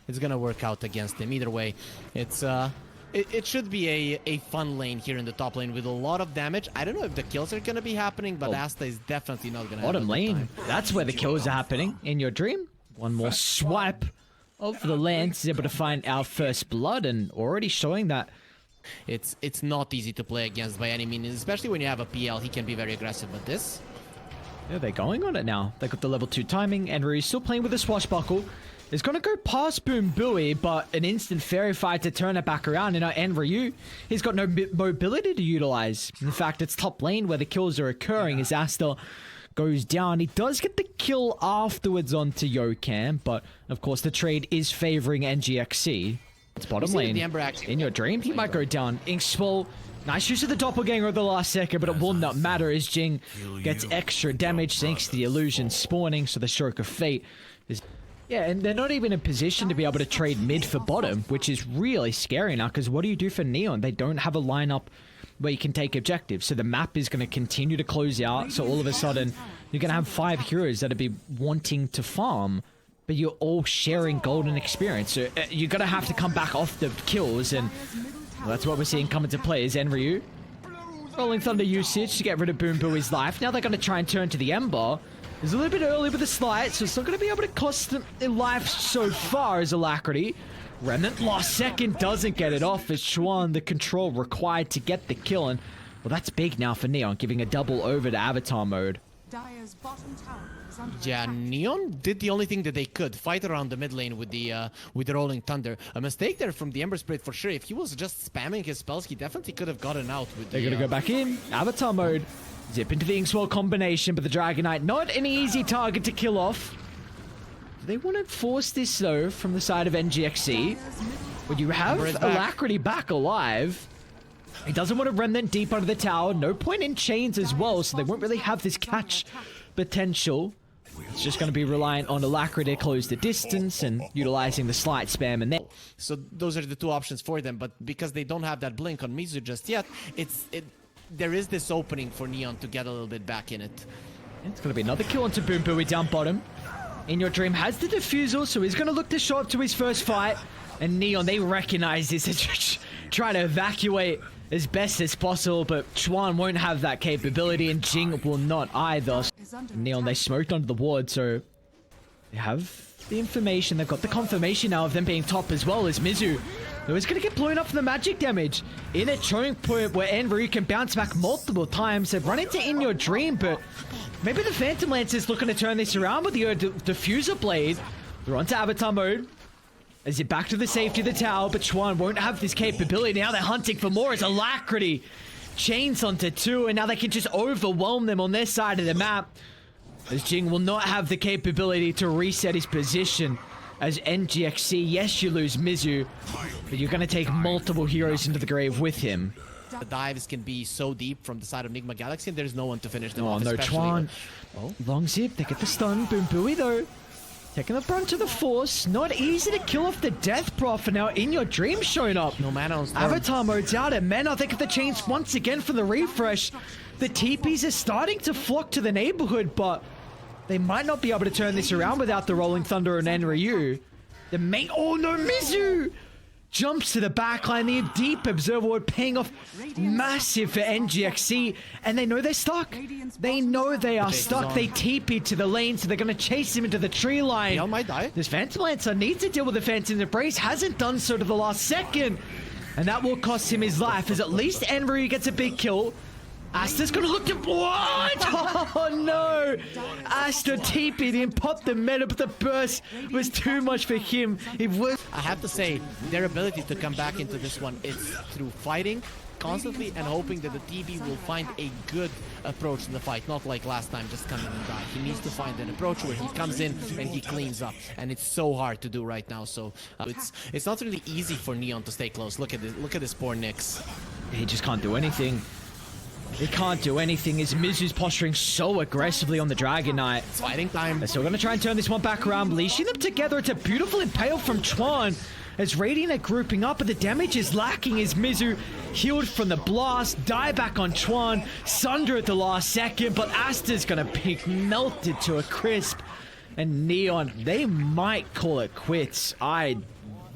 it's gonna work out against him. Either way, it's it should be a fun lane here in the top lane with a lot of damage. I don't know if the kills are gonna be happening, but Asta is definitely not gonna. Bottom lane, that's where the kills are happening. In your dream, one more swipe of the lance is able to find our first blood, and already showing that it's not easy to play against by any means, especially when you have a PL. He can be very aggressive, but this. Yeah, they're going on it now. They got the level 2 timing, and Rui's still playing with the swashbuckle. Is going to go past Boom Booey, but an instant fairy fight to turn it back around. And Ryu, he's got no mobility to utilize. In fact, it's top lane where the kills are occurring as Asta goes down. He does get the kill afterwards onto Yokam, but of course the trade is favoring NGXSEA. It's bottom lane. In your dream, he might go down. Inkswell, nice use of the doppelganger at the last second, but it will not matter as Jing gets extra damage thanks to the illusion spawning, so the stroke of fate is... Yeah, and they're not even in position to be able to trade mid for bottom, which is really scary now, because what do you do for Neon? They don't have a lineup where you can take objectives, so the map is going to continue to close out, so all of a sudden, you're going to have 5 heroes that will be wanting to farm, but you're all sharing golden experience, so you're going to have to come back off the kills, and well, that's what we're seeing come into play is Ryu. Rolling Thunder usage to get rid of Boom Booey's life. Now they're going to try and turn to the Ember. It's a little bit early with the slight, so it's not going to be able to cost them their life so far as Alacrity. Remnant last second doesn't get it off as Chuan the control required to get the kill, and well, that's big now for Neon, giving a double over to Avatar mode. Yeah, Neon did the only thing that they could, fight around the mid lane with the Rolling Thunder. A mistake there from the Ember Spirit for sure. If he was just spamming his spells, he definitely could have gotten out with They're going to go back in, Avatar mode. Zip into the Inkswell combination, but the Dragon Knight, not an easy target to kill off. Do they want to force this, though, from the side of NGXSEA? Would you have Alacrity back alive? He doesn't want to Remnant deep under the tower. No point in chains as well, so they won't really have this catch potential. It's just going to be reliant on Alacrity to close the distance and utilizing the slight spam and then. So those are the two options for them, but because they don't have that blink on Mizu just yet, there is this opening for Neon to get a little bit back in it. It's going to be another kill onto Boom Booey down bottom. In Your Dream has the defusal, so he's going to look to show up to his first fight. And Neon, they recognize this and try to evacuate as best as possible, but Chuan won't have that capability and Jing will not either. Neon, they smoked onto the ward, so they have the information. They've got the confirmation now of them being top as well as Mizu. Who is going to get blown up for the magic damage in a choke point where Ryu can bounce back multiple times. They've run into In Your Dream, but maybe the Phantom Lance is looking to turn this around with the Diffuser Blade. They're onto Avatar mode. As it back to the safety of the tower, but Chuan won't have this capability. Now they're hunting for more as Alacrity chains onto 2, and now they can just overwhelm them on their side of the map. As Jing will not have the capability to reset his position. As NGXSEA, yes, you lose Mizu, but you're going to take multiple heroes into the grave with him. The dives can be so deep from the side of NIGMA Galaxy, and there's no one to finish them off. Oh, no, Chuan. Oh, long zip. They get the stun. Boom Booey, though. Taking the brunt of the force. Not easy to kill off the Death Prophet. Now, In Your Dream showing up. No mana on Storm. Avatar mode's out, and men, I think of the chains once again for the refresh. The TPs are starting to flock to the neighborhood, but they might not be able to turn this around without the Rolling Thunder and Ryu. The main... Oh, no, Mizu! Jumps to the backline. The deep observer ward paying off massive for NGXSEA, and they know they're stuck. They know they are stuck. They TP'd to the lane, so they're going to chase him into the tree line. He might die. This Phantom Lancer needs to deal with the Phantom Embrace. Hasn't done so to the last second, and that will cost him his life, as at least Ryu gets a big kill. Asta's gonna look to... What? Oh no! Asta TP'd him, popped the meta, but the burst was too much for him. I have to say, their ability to come back into this one is through fighting constantly and hoping that the TB will find a good approach in the fight, not like last time, just come in and die. He needs to find an approach where he comes in and he cleans up, and it's so hard to do right now. So it's not really easy for Neon to stay close. Look at this poor Nyx. He just can't do anything. He can't do anything as Mizu's posturing so aggressively on the Dragon Knight. It's fighting time. They're still going to try and turn this one back around. Leashing them together. It's a beautiful impale from Chuan. As Radiant are grouping up, but the damage is lacking as Mizu healed from the blast. Die back on Chuan. Sunder at the last second, but Asta's going to be melted to a crisp. And Neon, they might call it quits. I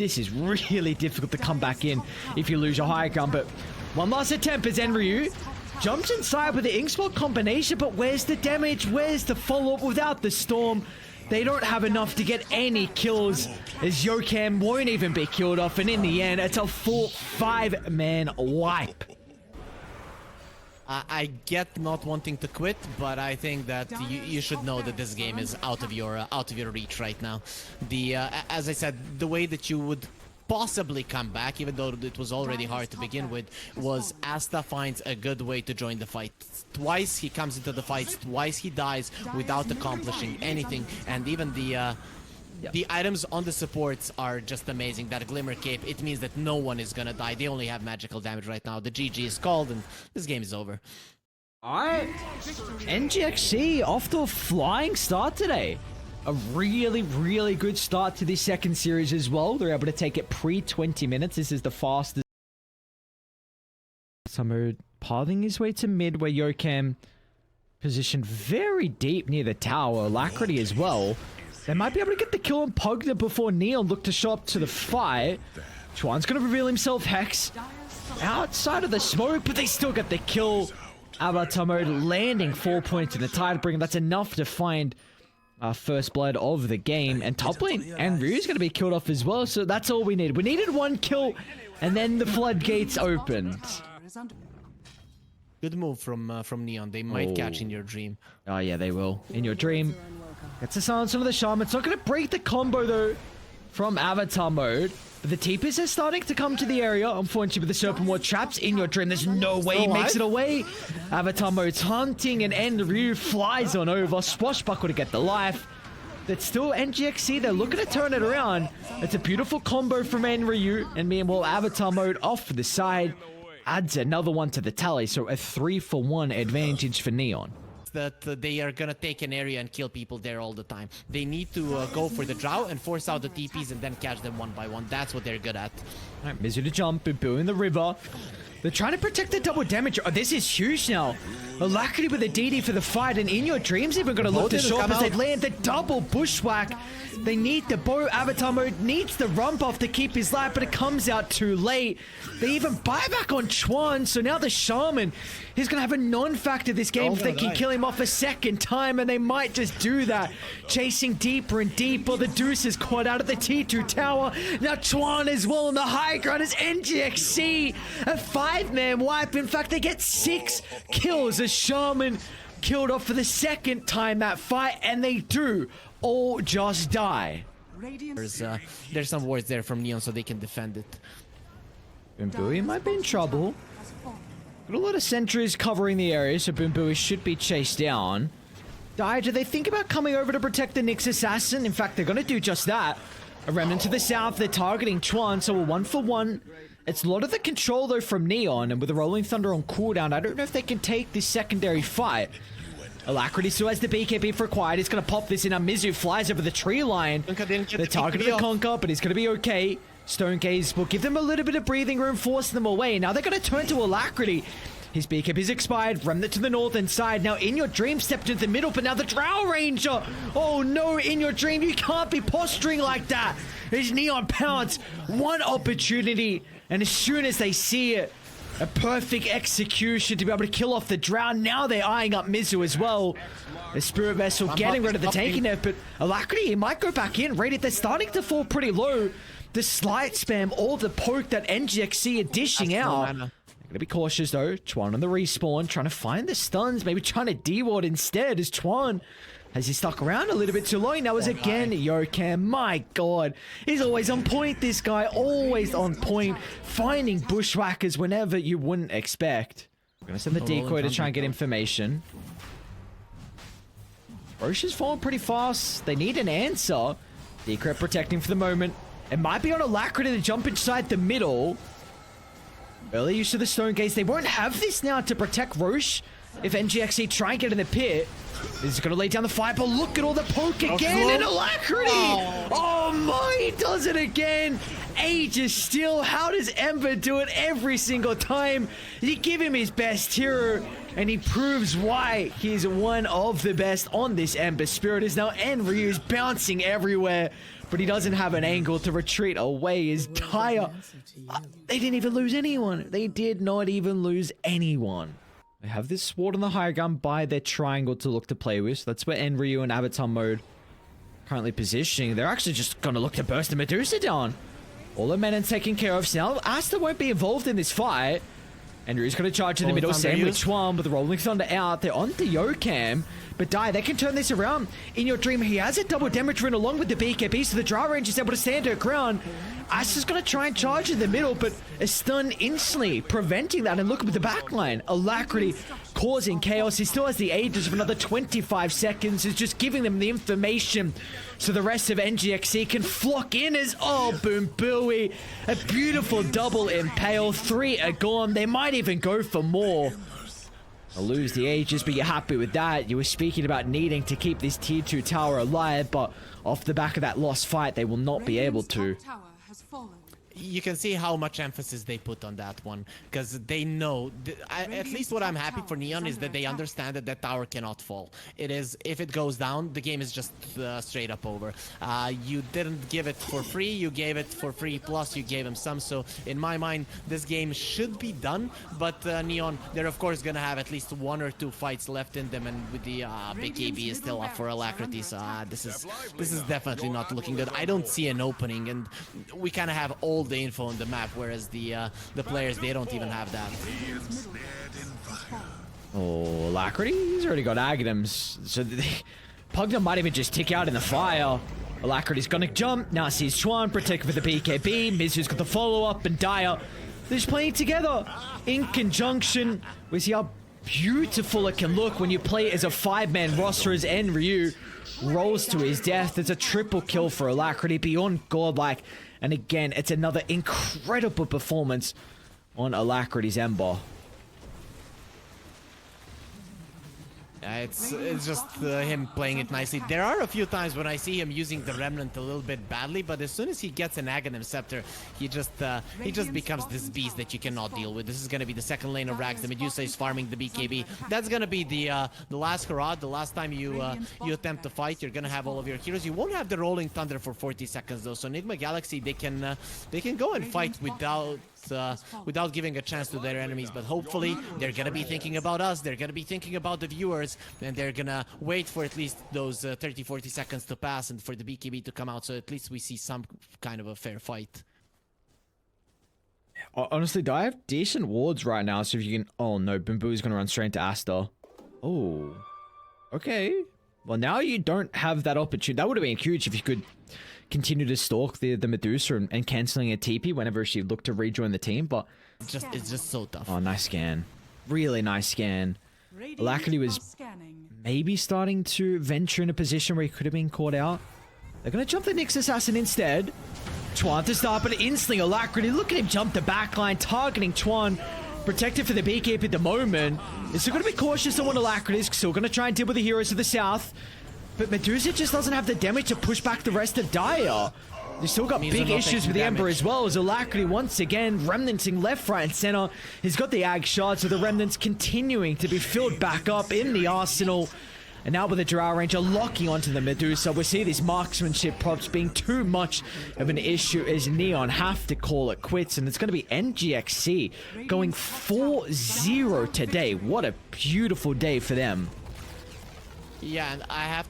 this is really difficult to come back in if you lose your high ground. But one last attempt as Enryu jumps inside with the Inkspot combination, but where's the damage? Where's the follow-up without the Storm? They don't have enough to get any kills as Yokam won't even be killed off, and in the end, it's a full 5-man wipe. I get not wanting to quit, but I think that you should know that this game is out of your reach right now. As I said, the way that you would possibly come back, even though it was already hard to begin with, was Asta finds a good way to join the fight. Twice he comes into the fight, twice he dies without accomplishing anything, and even the items on the supports are just amazing. That Glimmer Cape, it means that no one is gonna die. They only have magical damage right now. The GG is called and this game is over. Alright, NGXSEA off to a flying start today. A really, really good start to this second series as well. They're able to take it pre-20 minutes. This is the fastest. Summer pathing his way to mid where Yokam positioned very deep near the tower. Alacrity as well. They might be able to get the kill on Pugna before Neon look to show up to the fight. Chuan's going to reveal himself Hex outside of the smoke, but they still get the kill. Avatar mode landing 4 points in the Tidebringer. That's enough to find first blood of the game. And top lane, and Ryu's going to be killed off as well, so that's all we need. We needed one kill, and then the floodgates opened. Good move from Neon. They might catch in your dream. Oh yeah, they will. In your dream. Gets the silence of the Shaman. It's not going to break the combo though from Avatar mode. But the TPs are starting to come to the area. Unfortunately, with the Serpent Ward traps in your dream, there's no way he makes it away. Avatar mode's hunting, and Ryu flies on over. Swashbuckle to get the life. But still, NGXSEA, they're looking to turn it around. It's a beautiful combo from Ryu, and meanwhile, Avatar mode off to the side adds another one to the tally. So a 3-for-1 advantage for Neon. That they are gonna take an area and kill people there all the time. They need to go for the drow and force out the TPs and then catch them one by one. That's what they're good at. Alright, Mizu to jump and Boo in the river. They're trying to protect the double damage. Oh, this is huge now. Alacrity with a DD for the fight, and in your dreams even gonna look to show up as they land the double bushwhack. They need the bow. Avatar mode needs the rump off to keep his life, but it comes out too late. They even buy back on Chuan, so now the Shaman is going to have a non-factor this game if they can kill him off a second time, and they might just do that. Chasing deeper and deeper. The Deuce is caught out of the T2 tower. Now Chuan as well on the high ground as NGXSEA. A 5-man wipe. In fact, they get 6 kills as Shaman killed off for the second time that fight, and they do all just die. There's some words there from Neon so they can defend it. Boombui might be in trouble. Got a lot of sentries covering the area, so Boombui should be chased down. Do they think about coming over to protect the Nyx Assassin? In fact, they're going to do just that. A remnant to the south, they're targeting Chuan, so a 1-for-1. It's a lot of the control, though, from Neon, and with the Rolling Thunder on cooldown, I don't know if they can take this secondary fight. Alacrity still has the BKB for quiet. He's going to pop this in. Mizu flies over the tree line. They're targeting the Conquer, but he's going to be okay. Stone Gaze will give them a little bit of breathing room, force them away. Now they're going to turn to Alacrity. His BKB is expired. Remnant to the northern side. Now In Your Dream stepped into the middle, but now the Drow Ranger. Oh no, In Your Dream, you can't be posturing like that. There's Neon Pounce. One opportunity, and as soon as they see it, a perfect execution to be able to kill off the Drow. Now they're eyeing up Mizu as well. The Spirit Vessel getting rid of the tanking there, but Alacrity, he might go back in. Rated, they're starting to fall pretty low. The slight spam, all the poke that NGXSEA are dishing out. They're gonna be cautious though. Chuan on the respawn, trying to find the stuns, maybe trying to D-ward instead as Chuan. Has he stuck around a little bit too long? That was again Yokam. My god. He's always on point, this guy. Always on point. Finding bushwhackers whenever you wouldn't expect. We're going to send the decoy to try and get information. Roche is falling pretty fast. They need an answer. Decret protecting for the moment. It might be on Alacrity to jump inside the middle. Early use of the Stone Gaze. They won't have this now to protect Roche if NGXSEA try and get in the pit. This is going to lay down the fight, but look at all the poke again, and Alacrity! Oh my, he does it again! Aegis still, how does Ember do it every single time? You give him his best hero, and he proves why he's one of the best on this Ember. Spirit is now, and Ryu's bouncing everywhere. but he doesn't have an angle to retreat away. His Dire, they didn't even lose anyone. They did not even lose anyone. They have this sword on the high ground by their triangle to look to play with. So that's where Enryu and Avatar mode currently positioning. They're actually just going to look to burst the Medusa down. All the men are taken care of. So now Asta won't be involved in this fight. Enryu's going to charge in the middle. Same with Chuan with the Rolling Thunder out. They're on the Yokam. But Dai, they can turn this around. In your dream, he has a double damage rune along with the BKB, so the Drow Range is able to stand her ground. Asta's going to try and charge in the middle, but a stun instantly preventing that. And look at the backline. Alacrity causing chaos. He still has the ages of another 25 seconds. Is just giving them the information so the rest of NGXSEA can flock in as, oh, boom, booey. A beautiful double impale. 3 are gone. They might even go for more. I'll lose the ages, but you're happy with that. You were speaking about needing to keep this tier 2 tower alive, but off the back of that lost fight, they will not be able to. You can see how much emphasis they put on that one, because they know, at least what I'm happy for Neon is that they understand that that tower cannot fall. It is, if it goes down, the game is just straight up over. You didn't give it for free, you gave it for free, plus you gave him some, so in my mind, this game should be done, but Neon, they're of course gonna have at least 1 or 2 fights left in them, and with the BKB is still up for Alacrity, so this is definitely not looking good. I don't see an opening, and we kind of have all the info on the map, whereas the players, they don't even have that. Oh, Alacrity, he's already got Aghanims, so Pugna might even just tick out in the fire. Alacrity's gonna jump, now sees Chuan, protect with the BKB, Mizu's got the follow-up, and Dire, they're just playing together in conjunction. We see how beautiful it can look when you play as a 5-man roster as Enryu rolls to his death. It's a triple kill for Alacrity, beyond godlike. And again, it's another incredible performance on Alacrity's Ember. It's just him playing it nicely. There are a few times when I see him using the Remnant a little bit badly, but as soon as he gets an Aghanim Scepter, he just becomes this beast that you cannot deal with. This is going to be the second lane of Rags. The Medusa is farming the BKB. That's going to be the last hurrah. The last time you attempt to fight, you're going to have all of your heroes. You won't have the Rolling Thunder for 40 seconds though. So NIGMA Galaxy, they can go and fight without giving a chance to their enemies, but hopefully they're gonna be thinking about us, they're gonna be thinking about the viewers, and they're gonna wait for at least those 30-40 seconds to pass and for the BKB to come out, so at least we see some kind of a fair fight. Honestly, I have decent wards right now, so if you can... Oh no, Bumbu is gonna run straight into Asta. Oh, okay. Well, now you don't have that opportunity. That would have been huge if you could continue to stalk the Medusa and cancelling a TP whenever she looked to rejoin the team, but... It's just so tough. Oh, nice scan. Really nice scan. Alacrity was maybe starting to venture in a position where he could have been caught out. They're going to jump the Nyx Assassin instead. Chuan to start, but instantly Alacrity. Look at him jump the backline, targeting Chuan. Protected for the BKB at the moment. They're still going to be cautious on what Alacrity is. Still going to try and deal with the heroes of the south. But Medusa just doesn't have the damage to push back the rest of Dire. They still got big issues with the Ember as well, as Alacrity once again remnanting left, right, and center. He's got the Ag Shard, so the remnants continuing to be filled back up in the arsenal. And now with the Drow Ranger locking onto the Medusa, we see these marksmanship props being too much of an issue as Neon have to call it quits. And it's going to be NGXSEA going 4-0 today. What a beautiful day for them. Yeah, and I have to